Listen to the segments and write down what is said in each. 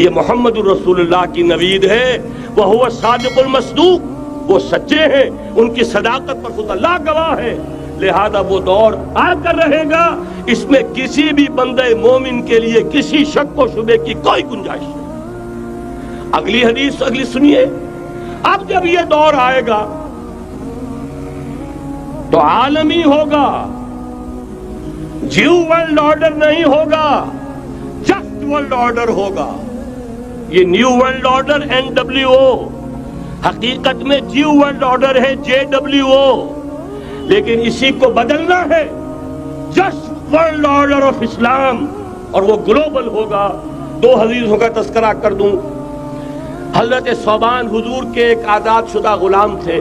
یہ محمد الرسول اللہ کی نوید ہے، وہو الصادق المصدوق، وہ سچے ہیں، ان کی صداقت پر خود اللہ گواہ ہے، لہذا وہ دور آ کر رہے گا، اس میں کسی بھی بندے مومن کے لیے کسی شک و شبے کی کوئی گنجائش نہیں۔ اگلی حدیث اگلی سنیے، اب جب یہ دور آئے گا تو عالمی ہوگا، جیو ورلڈ آرڈر نہیں ہوگا، جسٹ ورلڈ آرڈر ہوگا۔ یہ نیو ورلڈ آرڈر NWO، حقیقت میں جیو ورلڈ آرڈر ہے JWO، لیکن اسی کو بدلنا ہے جسٹ ورلڈ آرڈر آف اسلام، اور وہ گلوبل ہوگا۔ دو حدیثوں کا تذکرہ کر دوں۔ حضرت ثوبان حضور کے ایک آزاد شدہ غلام تھے،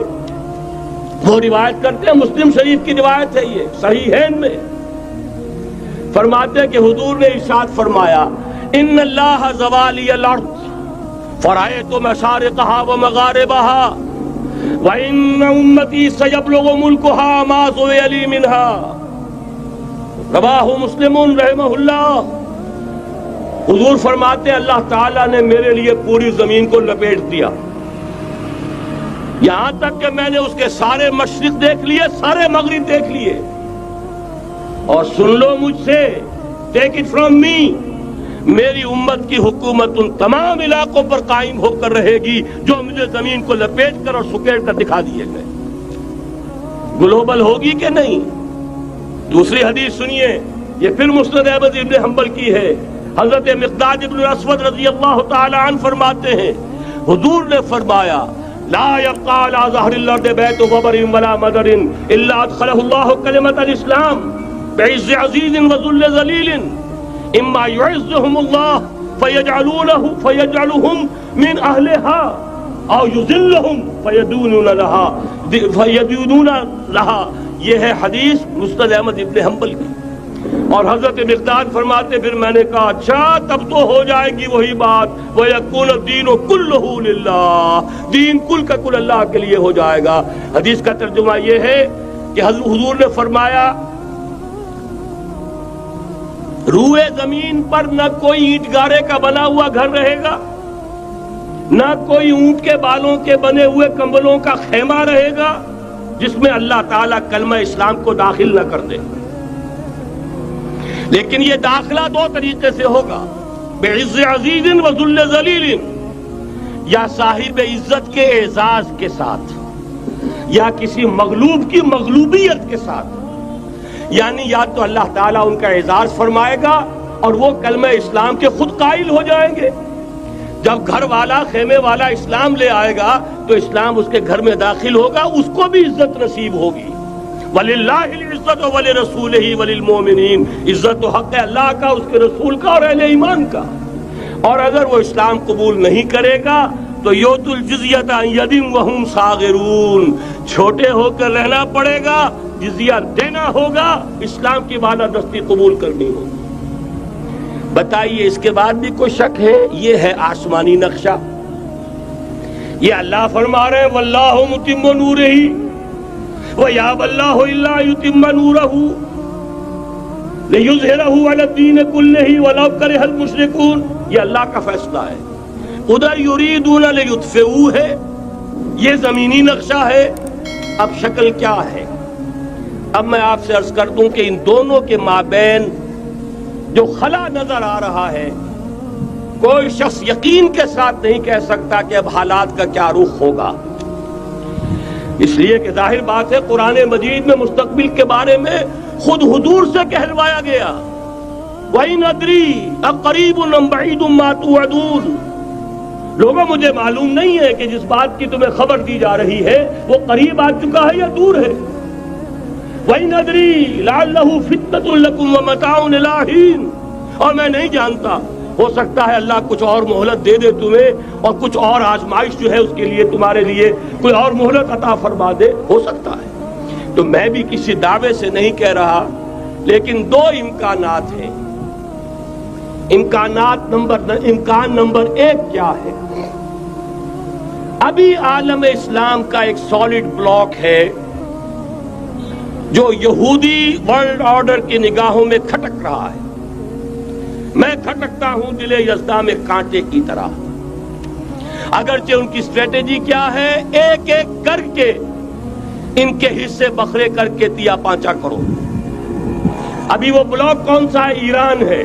وہ روایت کرتے ہیں، مسلم شریف کی روایت ہے، یہ صحیحین میں فرماتے ہیں کہ حضور نے ارشاد فرمایا، ان اللہ زوالی الارض فرأیت مشارقها ومغاربها وَإِنَّ أُمَّتِي سَيَبْلُغُ مُلْكُهَا مَا زُوِيَ لِي مِنْهَا، رواہ مسلم رحمہ اللہ۔ حضور فرماتے ہیں اللہ تعالیٰ نے میرے لیے پوری زمین کو لپیٹ دیا، یہاں تک کہ میں نے اس کے سارے مشرق دیکھ لیے، سارے مغرب دیکھ لیے، اور سن لو مجھ سے، ٹیک اٹ فرام می، میری امت کی حکومت ان تمام علاقوں پر قائم ہو کر رہے گی جو مجھے زمین کو لپیٹ کر اور سکیڑ کر دکھا دیے گئے۔ گلوبل ہوگی کہ نہیں؟ دوسری حدیث سنیے، یہ پھر مسند احمد ابن حنبل کی ہے۔ حضرت مقداد ابن الاسود رضی اللہ تعالی عنہ فرماتے ہیں، حضور نے فرمایا، لا يبقى على ظهر الارض بيت وبر ولا مدر الا ادخله الله كلمة الاسلام بعز عزيز وذل ذليل، اما يعزهم الله فيجعلهم من اهلها او يذلهم فيدونون لها۔ یہ ہے حدیث مسند احمد ابن حنبل کی۔ اور حضرت مقداد فرماتے پھر میں نے کہا اچھا تب تو ہو جائے گی وہی بات، وَيَكُونَ الدِّينُ كُلُّهُ لِلَّهِ، دین کل کا کل اللہ کے لیے ہو جائے گا۔ حدیث کا ترجمہ یہ ہے کہ حضور نے فرمایا، روئے زمین پر نہ کوئی اینٹ گارے کا بنا ہوا گھر رہے گا، نہ کوئی اونٹ کے بالوں کے بنے ہوئے کمبلوں کا خیمہ رہے گا جس میں اللہ تعالیٰ کلمہ اسلام کو داخل نہ کر دے۔ لیکن یہ داخلہ دو طریقے سے ہوگا، بعز عزیز و ذل ذلیل، یا صاحب عزت کے اعزاز کے ساتھ، یا کسی مغلوب کی مغلوبیت کے ساتھ، یعنی یا تو اللہ تعالیٰ ان کا اعزاز فرمائے گا اور وہ کلمہ اسلام کے خود قائل ہو جائیں گے۔ جب گھر والا خیمے والا اسلام لے آئے گا تو اسلام اس کے گھر میں داخل ہوگا، اس کو بھی عزت نصیب ہوگی۔ وَلِلَّهِ الْعِزَّةُ وَلِرَسُولِهِ وَلِلْمُؤْمِنِينَ، عزت و حق ہے اللہ کا، اس کے رسول کا اور اہل ایمان کا۔ اور اگر وہ اسلام قبول نہیں کرے گا تو یؤتُ الْجِزْیَةَ عَنْ یَدٍ وَهُمْ صَاغِرُونَ، چھوٹے ہو کر رہنا پڑے گا، جزیہ دینا ہوگا، اسلام کی بالادستی قبول کرنی ہوگی۔ بتائیے اس کے بعد بھی کوئی شک ہے؟ یہ ہے آسمانی نقشہ۔ یہ اللہ فرما رہے ہیں وَاللَّهُ مُتِمُّ نُورِهِ وَيَأْبَى اللَّهُ إِلَّا يُتِمَّ نُورَهُ لِيُظْهِرَهُ عَلَى الدِّينِ كُلِّهِ وَلَوْ كَرِهَ الْمُشْرِكُونَ۔ یہ اللہ کا فیصلہ ہے۔ ادھر يُرِيدُونَ لِيُطْفِئُوهُ ہے، یہ زمینی نقشہ ہے۔ اب شکل کیا ہے؟ اب میں آپ سے عرض کر دوں کہ ان دونوں کے مابین جو خلا نظر آ رہا ہے، کوئی شخص یقین کے ساتھ نہیں کہہ سکتا کہ اب حالات کا کیا رخ ہوگا، اس لیے کہ ظاہر بات ہے قرآن مجید میں مستقبل کے بارے میں خود حضور سے کہلوایا گیا، وَإِنْ أَدْرِي أَقَرِيبٌ أَمْ بَعِيدٌ مَا تُوعَدُونَ۔ لوگوں مجھے معلوم نہیں ہے کہ جس بات کی تمہیں خبر دی جا رہی ہے وہ قریب آ چکا ہے یا دور ہے۔ وَإِنْ أَدْرِي لَعَلَّهُ فِتْنَةٌ لَكُمْ وَمَتَاعٌ إِلَىٰ حِينٍ، اور میں نہیں جانتا، ہو سکتا ہے اللہ کچھ اور مہلت دے دے تمہیں، اور کچھ اور آزمائش جو ہے اس کے لیے تمہارے لیے کوئی اور مہلت عطا فرما دے، ہو سکتا ہے۔ تو میں بھی کسی دعوے سے نہیں کہہ رہا، لیکن دو امکانات ہیں۔ امکان نمبر ایک کیا ہے؟ ابھی عالم اسلام کا ایک سالڈ بلاک ہے جو یہودی ورلڈ آرڈر کی نگاہوں میں کھٹک رہا ہے، میں کھٹکتا ہوں دل یزداں میں کانٹے کی طرح. اگرچہ ان کی اسٹریٹجی کیا ہے؟ ایک ایک کر کے ان کے حصے بکھرے کر کے تیا پانچا کرو. ابھی وہ بلاک کون سا ہے؟ ایران ہے،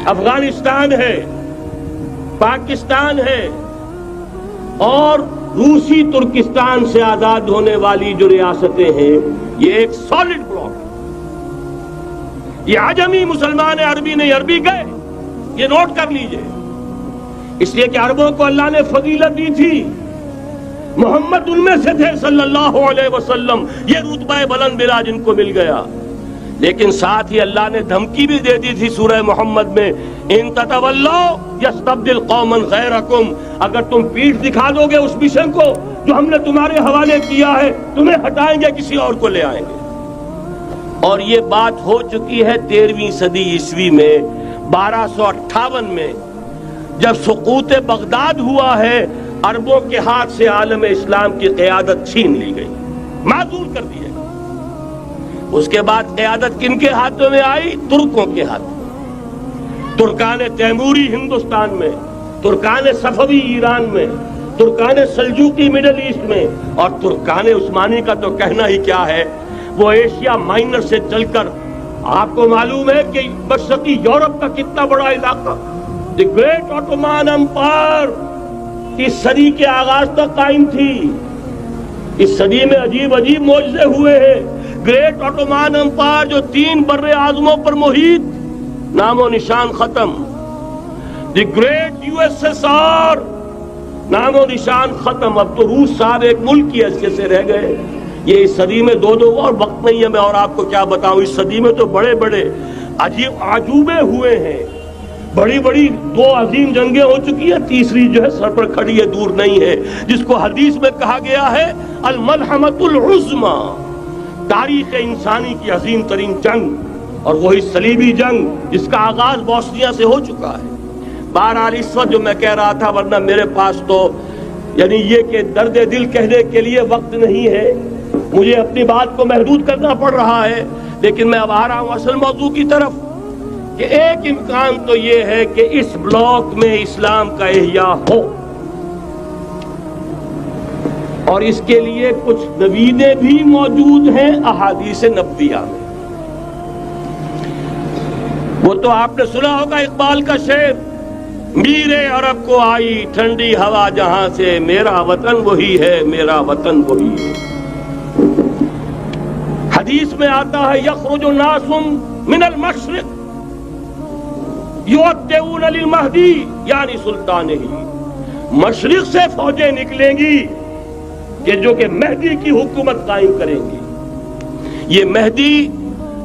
افغانستان ہے، پاکستان ہے اور روسی ترکستان سے آزاد ہونے والی جو ریاستیں ہیں، یہ ایک سالڈ بلاک ہے. یہ عجمی مسلمان عربی نہیں، عربی گئے، یہ نوٹ کر لیجئے. اس لیے کہ عربوں کو اللہ نے فضیلت دی تھی، محمد ان میں سے تھے صلی اللہ علیہ وسلم، یہ رتبہ بلند ملا جن کو مل گیا. لیکن ساتھ ہی اللہ نے دھمکی بھی دے دی تھی سورہ محمد میں، ان تتولوا یستبدل قوما غیرکم، اگر تم پیٹھ دکھا دو گے اس مشن کو جو ہم نے تمہارے حوالے کیا ہے، تمہیں ہٹائیں گے، کسی اور کو لے آئیں گے. اور یہ بات ہو چکی ہے 13ویں صدی عیسوی میں. 1258 میں جب سقوط بغداد ہوا ہے، عربوں کے ہاتھ سے عالم اسلام کی قیادت چھین لی گئی، معزول کر دیا. اس کے بعد قیادت کن کے ہاتھوں میں آئی؟ ترکوں کے ہاتھوں. ترکان تیموری ہندوستان میں، ترکان صفوی ایران میں، ترکان سلجوقی مڈل ایسٹ میں، اور ترکان عثمانی کا تو کہنا ہی کیا ہے. وہ ایشیا مائنر سے چل کر آپ کو معلوم ہے کہ مشرقی یورپ کا کتنا بڑا علاقہ، دی گریٹ آٹومان امپائر اس صدی کے آغاز تک قائم تھی. اس صدی میں عجیب عجیب معجزے ہوئے ہیں. گریٹ آٹومان امپائر جو 3 بر اعظموں پر محیط، نام و نشان ختم. The great U S S R, نام و نشان ختم. اب تو روس صاحب ایک ملک کی حیثیت سے رہ گئے. یہ اس صدی میں دو اور وقت نہیں ہے میں اور آپ کو کیا بتاؤں. اس صدی میں تو بڑے بڑے عجیب عجوبے ہوئے ہیں. بڑی بڑی 2 عظیم جنگیں ہو چکی ہیں، تیسری جو ہے سر پر کھڑی ہے، دور نہیں ہے، جس کو حدیث میں کہا گیا ہے الملحمۃ العظمی، تاریخ انسانی کی عظیم ترین جنگ، اور وہی صلیبی جنگ جس کا آغاز بوسنیا سے ہو چکا ہے. بہرحال اس وقت جو میں کہہ رہا تھا، ورنہ میرے پاس تو یعنی یہ کہ درد دل کہنے کے لیے وقت نہیں ہے، مجھے اپنی بات کو محدود کرنا پڑ رہا ہے. لیکن میں اب آ رہا ہوں اصل موضوع کی طرف، کہ ایک امکان تو یہ ہے کہ اس بلاک میں اسلام کا احیاء ہو، اور اس کے لیے کچھ نویدیں بھی موجود ہیں احادیث نبویہ میں. وہ تو آپ نے سنا ہوگا اقبال کا شعر، میرے عرب کو آئی ٹھنڈی ہوا جہاں سے، میرا وطن وہی ہے، میرا وطن وہی ہے. حدیث میں آتا ہے یخرج الناس من المشرق یؤدون للمہدی یعنی سلطانہ، مشرق سے فوجیں نکلیں گی کہ جو کہ مہدی کی حکومت قائم کریں گی. یہ مہدی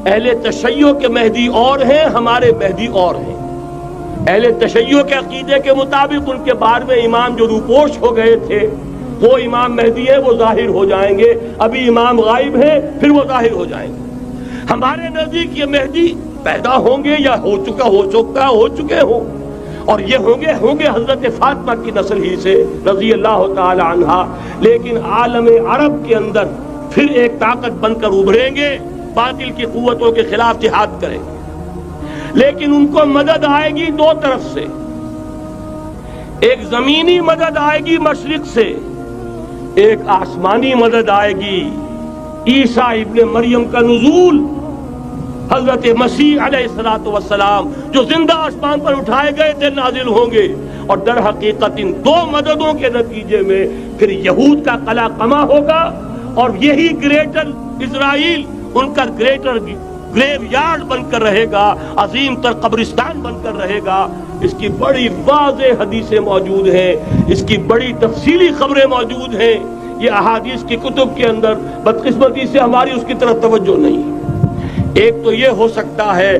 اہل تشیع کے مہدی اور ہیں، ہمارے مہدی اور ہیں. اہل تشیع کے عقیدے کے مطابق ان کے بعد میں امام جو روپوش ہو گئے تھے وہ امام مہدی ہے، وہ ظاہر ہو جائیں گے. ابھی امام غائب ہیں، پھر وہ ظاہر ہو جائیں گے. ہمارے نزدیک یہ مہدی پیدا ہوں گے یا ہو چکے ہوں، اور یہ ہوں گے حضرت فاطمہ کی نسل ہی سے رضی اللہ تعالی عنہا. لیکن عالم عرب کے اندر پھر ایک طاقت بن کر ابھریں گے، باطل کی قوتوں کے خلاف جہاد کریں گے. لیکن ان کو مدد آئے گی 2 طرف سے. ایک زمینی مدد آئے گی مشرق سے، ایک آسمانی مدد آئے گی. عیسیٰ ابن مریم کا نزول، حضرت مسیح علیہ السلام جو زندہ آسمان پر اٹھائے گئے تھے نازل ہوں گے. اور در حقیقت ان 2 مددوں کے نتیجے میں پھر یہود کا قلع قمع ہوگا، اور یہی گریٹر اسرائیل ان کا گریٹر گریو یارڈ بن کر رہے گا، عظیم تر قبرستان بن کر رہے گا. اس کی بڑی واضح حدیثیں موجود ہیں، اس کی بڑی تفصیلی خبریں موجود ہیں. یہ احادیث کی کتب کے اندر بدقسمتی سے ہماری اس کی طرف توجہ نہیں. ایک تو یہ ہو سکتا ہے.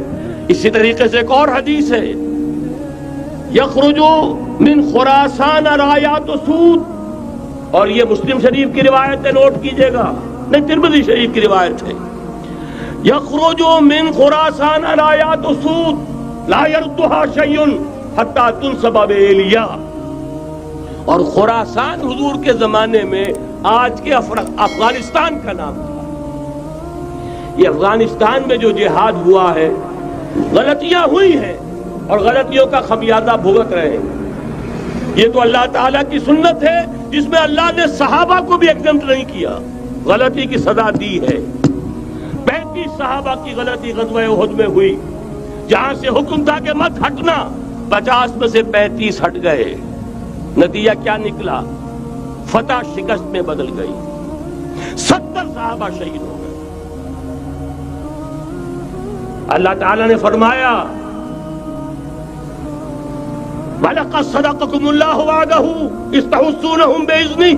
اسی طریقے سے ایک اور حدیث ہے، یخرج من خراسان رایات سود، اور یہ مسلم شریف کی روایت ہے، نوٹ کیجئے گا، نہیں ترمذی شریف کی روایت ہے. یخرج من خراسان رایات سود لا یردها شیء حتی تنصب بإیلیا. اور خراسان حضور کے زمانے میں آج کے افغانستان کا نام تھا. یہ افغانستان میں جو جہاد ہوا ہے غلطیاں ہوئی ہیں اور غلطیوں کا خمیازہ بھگت رہے ہیں. یہ تو اللہ تعالیٰ کی سنت ہے جس میں اللہ نے صحابہ کو بھی ایگزمپٹ نہیں کیا, غلطی کی سزا دی ہے. 35 صحابہ کی غلطی غزوہ احد میں ہوئی, جہاں سے حکم تھا کہ مت ہٹنا, 50 میں سے 35 ہٹ گئے. نتیجہ کیا نکلا؟ فتح شکست میں بدل گئی, 70 صحابہ شہید ہو گئے. اللہ تعالیٰ نے فرمایا وَلَقَدْ صَدَقَكُمُ اللَّهُ وَعْدَهُ إِذْ تَحُسُّونَهُم بِإِذْنِهِ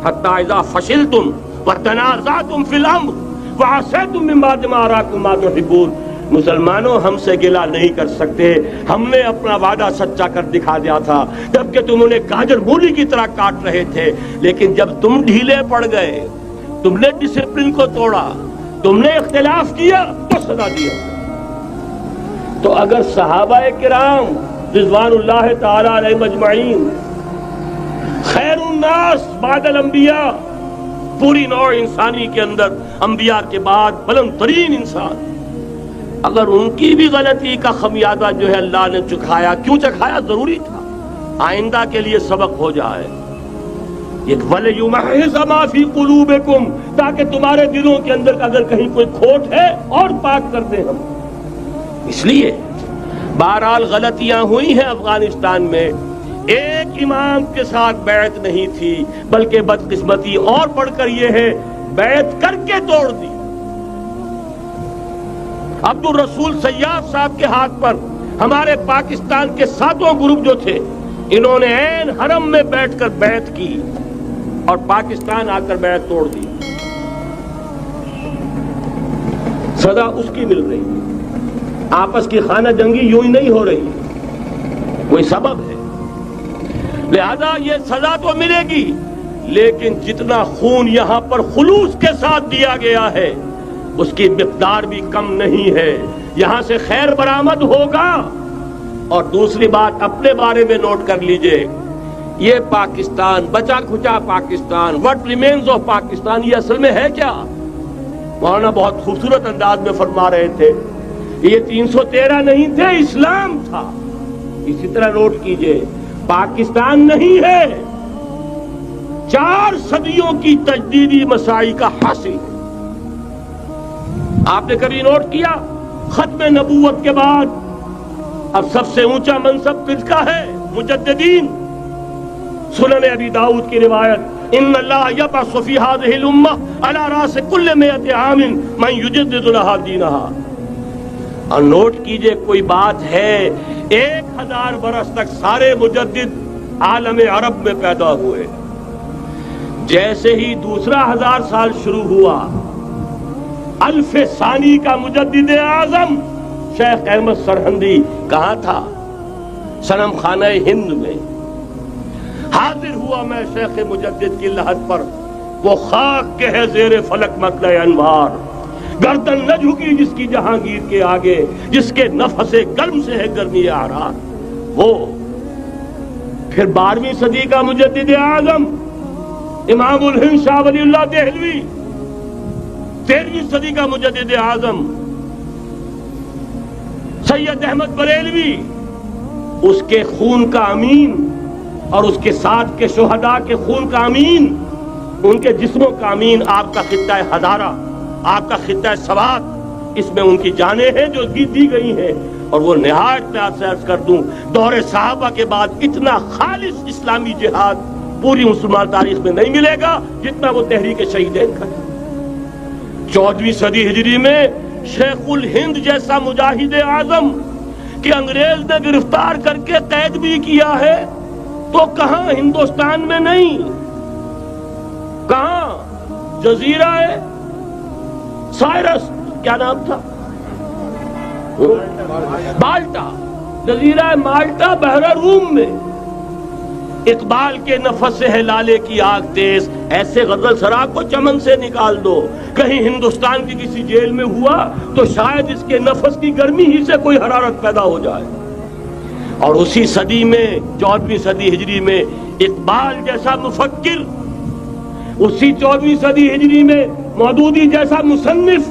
حَتَّىٰ إِذَا فَشِلْتُمْ وَتَنَازَعْتُمْ فِي الْأَمْرِ وَعَصَيْتُم مِّن بَعْدِ مَا أَرَاكُم مَّا تُحِبُّونَ. مسلمانوں, ہم سے گلہ نہیں کر سکتے, ہم نے اپنا وعدہ سچا کر دکھا دیا تھا جبکہ تم انہیں گاجر مولی کی طرح کاٹ رہے تھے, لیکن جب تم ڈھیلے پڑ گئے, تم نے ڈسپلن کو توڑا, تم نے اختلاف کیا تو سزا دیا. تو اگر صحابہ کرام رضوان اللہ تعالی علیہ مجمعین خیر الناس بعد الانبیاء, پوری نوع انسانی کے اندر انبیاء کے بعد بلند ترین انسان, اگر ان کی بھی غلطی کا خمیازہ جو ہے اللہ نے چکھایا, کیوں چکھایا؟ ضروری تھا, آئندہ کے لیے سبق ہو جائے. ایک وَلِيُمَحِّصَ مَا فِي قُلُوبِكُمْ, تاکہ تمہارے دلوں کے اندر اگر کہیں کوئی کھوٹ ہے اور پاک کر دیں ہم. اس لیے بہرحال غلطیاں ہوئی ہیں افغانستان میں. ایک امام کے ساتھ بیعت نہیں تھی, بلکہ بدقسمتی اور بڑھ کر یہ ہے بیعت کر کے توڑ دی. عبد الرسول سیاف صاحب کے ہاتھ پر ہمارے پاکستان کے 7 گروپ جو تھے, انہوں نے عین حرم میں بیٹھ کر بیعت کی اور پاکستان آ کر بیعت توڑ دی. سزا اس کی مل رہی ہے, آپس کی خانہ جنگی یوں ہی نہیں ہو رہی, کوئی سبب ہے. لہذا یہ سزا تو ملے گی, لیکن جتنا خون یہاں پر خلوص کے ساتھ دیا گیا ہے اس کی مقدار بھی کم نہیں ہے. یہاں سے خیر برآمد ہوگا. اور دوسری بات اپنے بارے میں نوٹ کر لیجئے, یہ پاکستان, بچا کھچا Pakistan, what remains of Pakistan, یہ اصل میں ہے کیا؟ مولانا بہت خوبصورت انداز میں فرما رہے تھے, یہ 313 نہیں تھے, اسلام تھا. اسی طرح نوٹ کیجئے, پاکستان نہیں ہے, 4 صدیوں کی تجدیدی مساعی کا حاصل. آپ نے کبھی نوٹ کیا ختم نبوت کے بعد اب سب سے اونچا منصب کس کا ہے؟ مجددین. سنن ابی داؤد کی روایت, ان اللہ یبعث فی هذه الامہ علی راس کل 100 عام من یجدد لها دینها. اور نوٹ کیجئے, کوئی بات ہے 1000 برس تک سارے مجدد عالم عرب میں پیدا ہوئے. جیسے ہی دوسرا 1000 سال شروع ہوا, الف ثانی کا مجدد اعظم شیخ احمد سرہندی کہاں تھا؟ صنم خانہ ہند میں حاضر ہوا. میں شیخ مجدد کی لحد پر, وہ خاک کے ہے زیر فلک مطلع انوار, گردن نہ جھکی جس کی جہانگیر کے آگے, جس کے نفس گرم سے ہے گرمی آرار. وہ پھر 12ویں صدی کا مجدد اعظم امام الہند شاہ ولی اللہ دہلوی, 13ویں صدی کا مجدد اعظم سید احمد بریلوی, اس کے خون کا امین اور اس کے ساتھ کے شہداء کے خون کا امین, ان کے جسموں کا امین آپ کا خطہ ہزارہ, آپ کا خطہ سوات, اس میں ان کی جانیں ہیں جو دی گئی ہیں. اور وہ نہایت میں آپ سے عرض کر دوں, دور صحابہ کے بعد اتنا خالص اسلامی جہاد پوری مسلمان تاریخ میں نہیں ملے گا جتنا وہ تحریک شہیدین کا ہے. 14ویں صدی ہجری میں شیخ الہند جیسا مجاہد اعظم کہ انگریز نے گرفتار کر کے قید بھی کیا ہے, تو کہاں ہندوستان میں نہیں, کہاں جزیرہ سائرس, کیا نام تھا, مالٹا, جزیرہ مالٹا بحر روم میں. اقبال کے نفس سے ہے لالے کی آگ تیز, ایسے غزل سرا کو چمن سے نکال دو. کہیں ہندوستان کی کسی جیل میں ہوا تو شاید اس کے نفس کی گرمی ہی سے کوئی حرارت پیدا ہو جائے. اور اسی صدی میں 14ویں صدی ہجری میں اقبال جیسا مفکر, اسی 14ویں صدی ہجری میں مودودی جیسا مصنف,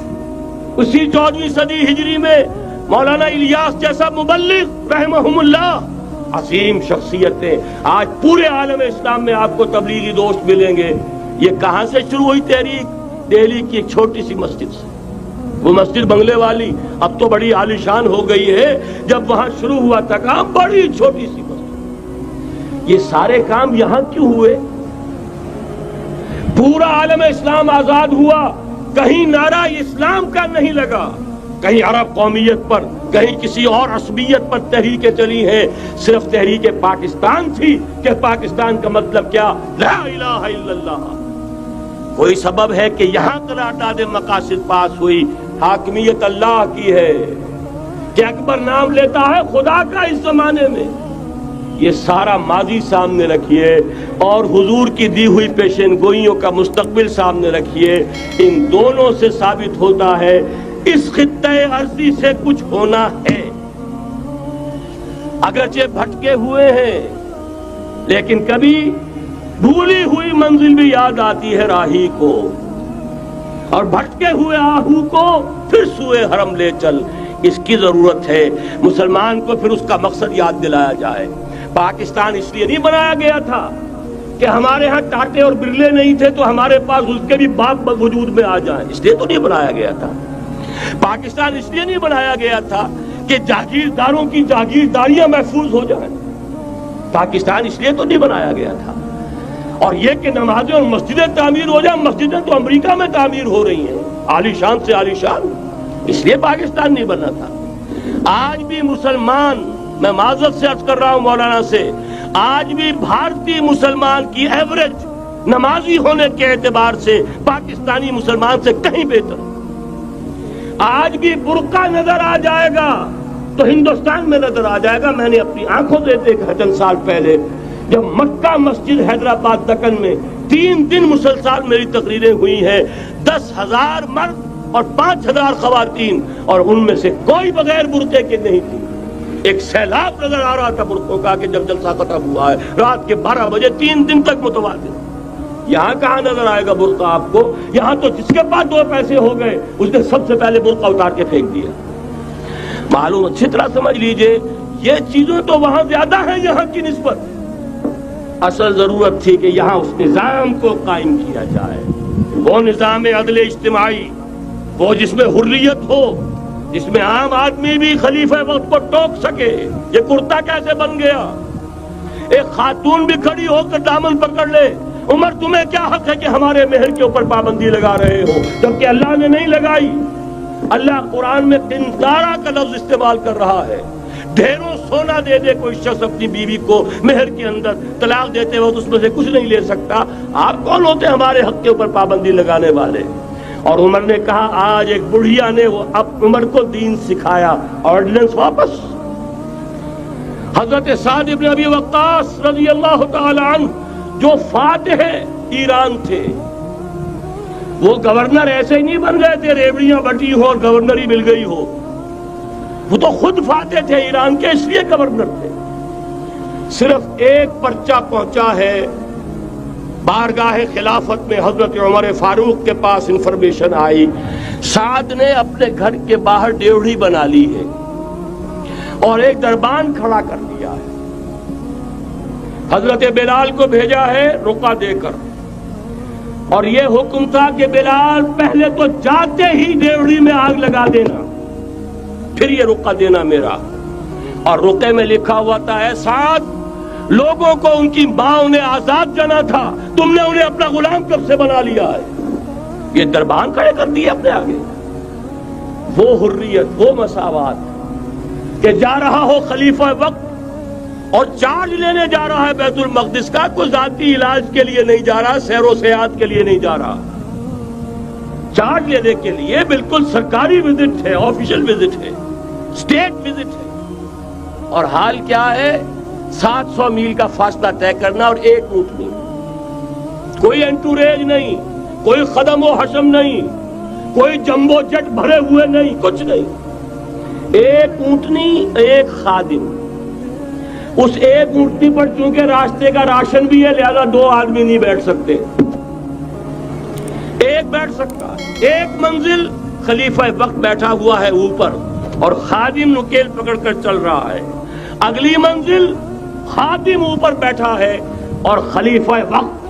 اسی 14ویں صدی ہجری میں مولانا الیاس جیسا مبلغ رحمہم اللہ، عظیم شخصیتیں آج پورے عالم اسلام میں آپ کو تبلیغی دوست ملیں گے۔ یہ کہاں سے شروع ہوئی تحریک؟ دہلی کی ایک چھوٹی سی مسجد سے، وہ مسجد بنگلے والی اب تو بڑی عالیشان ہو گئی ہے، جب وہاں شروع ہوا تھا کام بڑی چھوٹی سی مسجد۔ یہ سارے کام یہاں کیوں ہوئے؟ پورا عالم اسلام آزاد ہوا، کہیں نعرہ اسلام کا نہیں لگا، کہیں عرب قومیت پر، کہیں کسی اور عصبیت پر تحریکیں چلی ہیں، صرف تحریک پاکستان تھی کہ پاکستان کا مطلب کیا؟ لا الہ الا اللہ۔ کوئی سبب ہے کہ یہاں قرارداد مقاصد پاس ہوئی، حاکمیت اللہ کی ہے، کہ اکبر نام لیتا ہے خدا کا اس زمانے میں۔ یہ سارا ماضی سامنے رکھیے اور حضور کی دی ہوئی پیشین گوئیوں کا مستقبل سامنے رکھیے، ان دونوں سے ثابت ہوتا ہے اس خطہ ارضی سے کچھ ہونا ہے۔ اگرچہ بھٹکے ہوئے ہیں لیکن کبھی بھولی ہوئی منزل بھی یاد آتی ہے راہی کو، اور بھٹکے ہوئے آہو کو پھر سوئے حرم لے چل۔ اس کی ضرورت ہے مسلمان کو پھر اس کا مقصد یاد دلایا جائے۔ پاکستان اس لیے نہیں بنایا گیا تھا کہ ہمارے ہاں ٹاٹے اور برلے نہیں تھے تو ہمارے پاس اس کے بھی باپ وجود میں آ جائیں، اس لیے تو نہیں بنایا گیا تھا۔ پاکستان اس لیے نہیں بنایا گیا تھا کہ جاگیرداروں کی جاگیرداریاں محفوظ ہو جائیں، پاکستان اس لیے تو نہیں بنایا گیا تھا۔ اور یہ کہ نمازیں اور مسجدیں تعمیر ہو جائیں، مسجدیں تو امریکہ میں تعمیر ہو رہی ہیں، عالی شان سے عالی شان، اس لیے پاکستان نہیں بنا تھا۔ آج بھی مسلمان، میں معذرت سے عرض کر رہا ہوں مولانا سے، آج بھی بھارتی مسلمان کی ایوریج نمازی ہونے کے اعتبار سے پاکستانی مسلمان سے کہیں بہتر۔ آج بھی برقع نظر آ جائے گا تو ہندوستان میں نظر آ جائے گا۔ میں نے اپنی آنکھوں سے دیکھا چند سال پہلے، جب مکہ مسجد حیدرآباد دکن میں 3 دن مسلسل میری تقریریں ہوئی ہیں، 10,000 مرد اور 5,000 خواتین، اور ان میں سے کوئی بغیر برقعے کے نہیں تھی۔ ایک سیلاب نظر آ رہا تھا برقعوں کا کہ جب جلسہ ختم ہوا ہے رات کے 12 بجے 3 دن تک متواتر۔ یہاں کہاں نظر آئے گا برقع آپ کو؟ یہاں تو جس کے پاس 2 پیسے ہو گئے اس نے سب سے پہلے برقع اتار کے پھینک دیا۔ معلوم اچھی طرح سمجھ لیجئے، یہ چیزیں تو وہاں زیادہ ہیں یہاں کی نسبت۔ اصل ضرورت تھی کہ یہاں اس نظام کو قائم کیا جائے، وہ نظام عدل اجتماعی، وہ جس میں حریت ہو، جس میں عام آدمی بھی خلیفہ وقت کو ٹوک سکے۔ یہ کرتا کیسے بن گیا؟ ایک خاتون بھی کھڑی ہو کر دامن پکڑ لے، عمر تمہیں کیا حق ہے کہ ہمارے مہر کے اوپر پابندی لگا رہے ہو، جبکہ اللہ نے نہیں لگائی۔ اللہ قرآن میں قنطارہ کا لفظ استعمال کر رہا ہے۔ ڈھیروں سونا دے دے کوئی شخص اپنی بیوی کو مہر کے اندر، طلاق دیتے وقت اس میں سے کچھ نہیں لے سکتا۔ آپ کون ہوتے ہمارے حق کے اوپر پابندی لگانے والے؟ اور عمر نے کہا، آج ایک بڑھیا نے وہ اب عمر کو دین سکھایا، آرڈیننس واپس۔ حضرت سعد بن ابی وقاص رضی اللہ تعالی عنہ جو فاتح ایران تھے، وہ گورنر ایسے ہی نہیں بن گئے تھے ریوڑیاں بٹی ہو اور گورنر ہی مل گئی ہو، وہ تو خود فاتح تھے ایران کے، اس لیے گورنر تھے۔ صرف ایک پرچہ پہنچا ہے بارگاہ خلافت میں، حضرت عمر فاروق کے پاس انفارمیشن آئی، سعد نے اپنے گھر کے باہر ڈیوڑی بنا لی ہے اور ایک دربان کھڑا کر دیا ہے، حضرت بلال کو بھیجا ہے رقعہ دے کر، اور یہ حکم تھا کہ بلال پہلے تو جاتے ہی ڈیوڑی میں آگ لگا دینا، پھر یہ رقعہ دینا میرا۔ اور رقعے میں لکھا ہوا تھا، ہے سعد، لوگوں کو ان کی ماں نے آزاد جانا تھا، تم نے انہیں اپنا غلام کب سے بنا لیا ہے؟ یہ دربان کھڑے کر دیے اپنے آگے۔ وہ حریت، وہ مساوات کہ جا رہا ہو خلیفہ وقت اور چارج لینے جا رہا ہے بیت المقدس کا، کوئی ذاتی علاج کے لیے نہیں جا رہا، سیر و سیاحت کے لیے نہیں جا رہا، چارج لینے کے لیے بالکل سرکاری وزٹ ہے، آفیشل وزٹ ہے، اسٹیٹ وزٹ ہے۔ اور حال کیا ہے؟ 700 میل کا فاصلہ طے کرنا اور ایک اونٹنی، کوئی انٹوریج نہیں، کوئی خدم و حشم نہیں، کوئی جمبو جٹ بھرے ہوئے نہیں، کچھ نہیں، ایک اونٹنی، ایک خادم۔ اس ایک اونٹنی پر چونکہ راستے کا راشن بھی ہے لہذا 2 آدمی نہیں بیٹھ سکتے، ایک بیٹھ سکتا ہے۔ ایک منزل، خلیفہ وقت بیٹھا ہوا ہے اوپر، اور خادم نکیل پکڑ کر چل رہا ہے. اگلی منزل خادم اوپر بیٹھا ہے اور خلیفہ وقت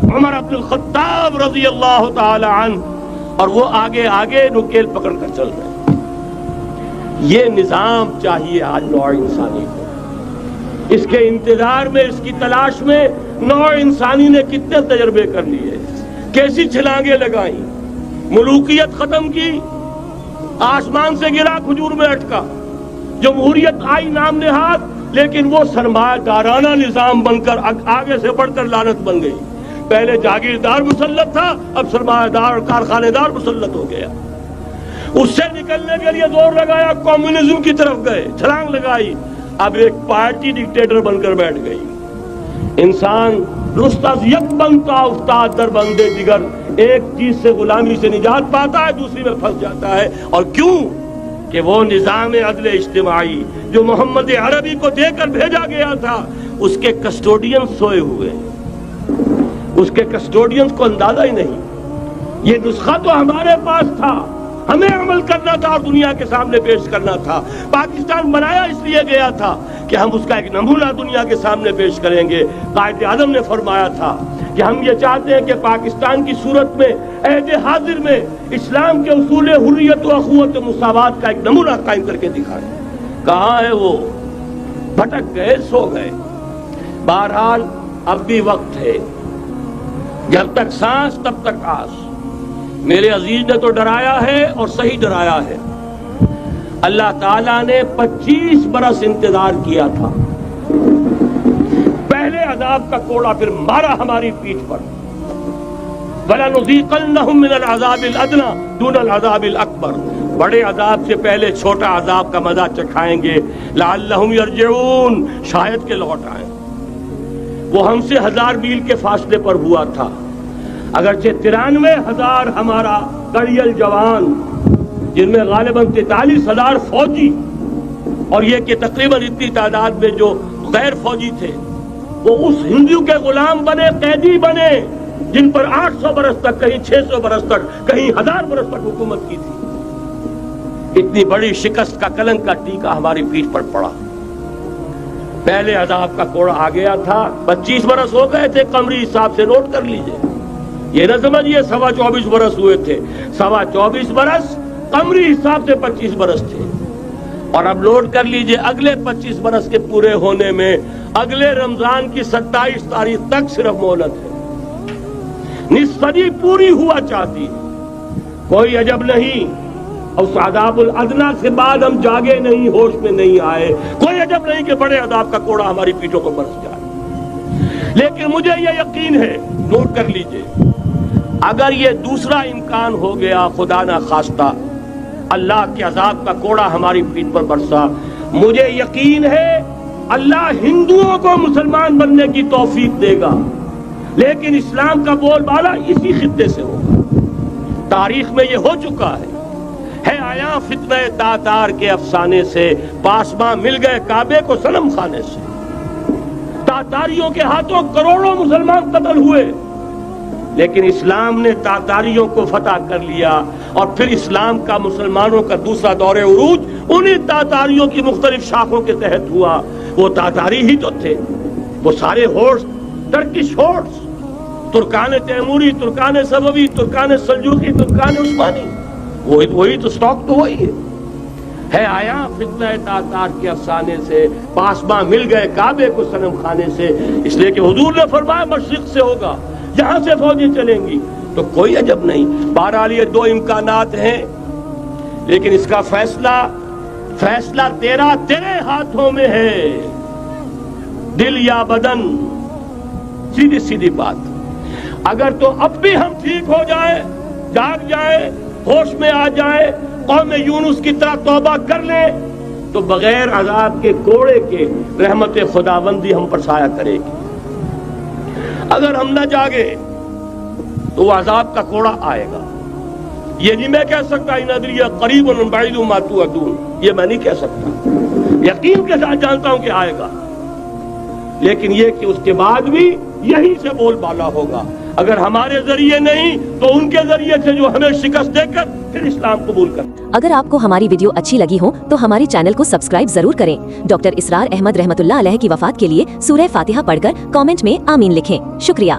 عمر بن الخطاب رضی اللہ تعالی عنہ اور وہ آگے آگے نکیل پکڑ کر چل رہے ہیں. یہ نظام چاہیے آج نوع انسانی کو. اس کے انتظار میں، اس کی تلاش میں نوع انسانی نے کتنے تجربے کر لیے، کیسی چھلانگیں لگائیں، ملوکیت ختم کی، آسمان سے گرا کھجور میں اٹکا، جمہوریت آئی نام نہاد، لیکن وہ سرمایہ دارانہ نظام بن کر آگے سے بڑھ کر لعنت بن گئی. پہلے جاگیردار مسلط تھا، اب سرمایہ دار اور کارخانے دار مسلط ہو گیا. اس سے نکلنے کے لیے زور لگایا، کمیونزم کی طرف گئے، چھلانگ لگائی، اب ایک پارٹی ڈکٹیٹر بن کر بیٹھ گئی. انسان رست از یک بنتا افتاد در بندے دیگر، ایک چیز سے غلامی سے نجات پاتا ہے، دوسری میں پھنس جاتا ہے. اور کیوں؟ کہ وہ نظام عدل اجتماعی جو محمد عربی کو دے کر بھیجا گیا تھا، اس کے کسٹوڈین سوئے ہوئے، اس کے کسٹوڈینز کو اندازہ ہی نہیں. یہ نسخہ تو ہمارے پاس تھا، ہمیں عمل کرنا تھا اور دنیا کے سامنے پیش کرنا تھا. پاکستان بنایا اس لیے گیا تھا کہ ہم اس کا ایک نمونہ دنیا کے سامنے پیش کریں گے. قائد اعظم نے فرمایا تھا کہ ہم یہ چاہتے ہیں کہ پاکستان کی صورت میں عہد حاضر میں اسلام کے اصول حریت و اخوت و مساوات کا ایک نمونہ قائم کر کے دکھائیں. کہاں ہے وہ؟ بھٹک گئے، سو گئے. بہرحال اب بھی وقت ہے، جب تک سانس تب تک آس. میرے عزیز نے تو ڈرایا ہے اور صحیح ڈرایا ہے. اللہ تعالیٰ نے 25 برس انتظار کیا تھا. پہلے عذاب کا کوڑا پھر مارا ہماری پیٹھ پر. وَلَنُذِيقَنَّهُم مِّنَ الْعَذَابِ الْأَدْنَىٰ دُونَ الْعَذَابِ الْأَكْبَرِ، بڑے عذاب سے پہلے چھوٹا عذاب کا مزہ چکھائیں گے. لَعَلَّهُمْ يَرْجِعُونَ، شاید کہ لوٹ آئیں. وہ ہم سے 1000 میل کے فاصلے پر ہوا تھا، اگرچہ 93,000 ہمارا کڑیل جوان، جن میں غالباً 43,000 فوجی، اور یہ کہ تقریباً اتنی تعداد میں جو غیر فوجی تھے، وہ اس ہندو کے غلام بنے، قیدی بنے، جن پر 800 برس تک، کہیں 600 برس تک، کہیں 1000 برس تک حکومت کی تھی. اتنی بڑی شکست کا کلنک کا ٹیکا ہماری پیٹھ پر پڑا. پہلے عذاب کا کوڑا آ گیا تھا. 25 برس ہو گئے تھے قمری حساب سے، نوٹ کر لیجئے. یہ نہ سمجھیے 24.25 برس ہوئے تھے، 24.25 برس قمری حساب سے 25 برس تھے. اور اب نوٹ کر لیجئے اگلے 25 برس کے پورے ہونے میں اگلے رمضان کی 27 تاریخ تک صرف مہلت ہے. نصف صدی پوری ہوا چاہتی. کوئی عجب نہیں اس عذاب الادنیٰ سے بعد ہم جاگے نہیں، ہوش میں نہیں آئے. کوئی عجب نہیں کہ بڑے عذاب کا کوڑا ہماری پیٹھوں کو برس جائے. لیکن مجھے یہ یقین ہے، نوٹ کر لیجئے، اگر یہ دوسرا امکان ہو گیا، خدا نہ خواستہ اللہ کے عذاب کا کوڑا ہماری پیٹھ پر برسا، مجھے یقین ہے اللہ ہندوؤں کو مسلمان بننے کی توفیق دے گا. لیکن اسلام کا بول بالا اسی خطے سے ہوگا. تاریخ میں یہ ہو چکا ہے آیا فتنہ تاتار کے افسانے سے، پاسباں مل گئے کعبے کو صنم خانے سے. تاتاریوں کے ہاتھوں کروڑوں مسلمان قتل ہوئے، لیکن اسلام نے تاتاریوں کو فتح کر لیا. اور پھر اسلام کا مسلمانوں کا دوسرا دور عروج انہی تاتاریوں کی مختلف شاخوں کے تحت ہوا. وہ تاتاری ہی تو تھے، وہ سارے ہورس، ٹرکش ہورس، ترکان تیموری، ترکان صفوی، ترکان سلجوقی، ترکان عثمانی، وہی تو سٹاک تو وہی ہے. آیا فتنہ تاتار کے افسانے سے، پاسباں مل گئے کعبے کو صنم خانے سے. اس لیے کہ حضور نے فرمایا مشرق سے ہوگا، یہاں سے فوجیں چلیں گی، تو کوئی عجب نہیں. بہرحال یہ دو امکانات ہیں، لیکن اس کا فیصلہ تیرے ہاتھوں میں ہے. دل یا بدن، سیدھی بات. اگر تو اب بھی ہم ٹھیک ہو جائیں، جاگ جائیں، ہوش میں آ جائے، قوم یونس کی طرح توبہ کر لیں، تو بغیر عذاب کے کوڑے کے رحمت خداوندی ہم پر سایہ کرے گی. اگر ہم نہ جاگے تو وہ عذاب کا کوڑا آئے گا. یہ نہیں میں کہہ سکتا ان ادری قریب بعید ما توعدون، یہ میں نہیں کہہ سکتا، یقین کے ساتھ جانتا ہوں کہ آئے گا. لیکن یہ کہ اس کے بعد بھی یہی سے بول بالا ہوگا. اگر ہمارے ذریعے نہیں تو ان کے ذریعے سے جو ہمیں شکست دے کر پھر اسلام قبول کرتے. اگر آپ کو ہماری ویڈیو اچھی لگی ہو تو ہمارے چینل کو سبسکرائب ضرور کریں۔ ڈاکٹر اسرار احمد رحمۃ اللہ علیہ کی وفات کے لیے سورہ فاتحہ پڑھ کر کامنٹ میں آمین لکھیں۔ شکریہ۔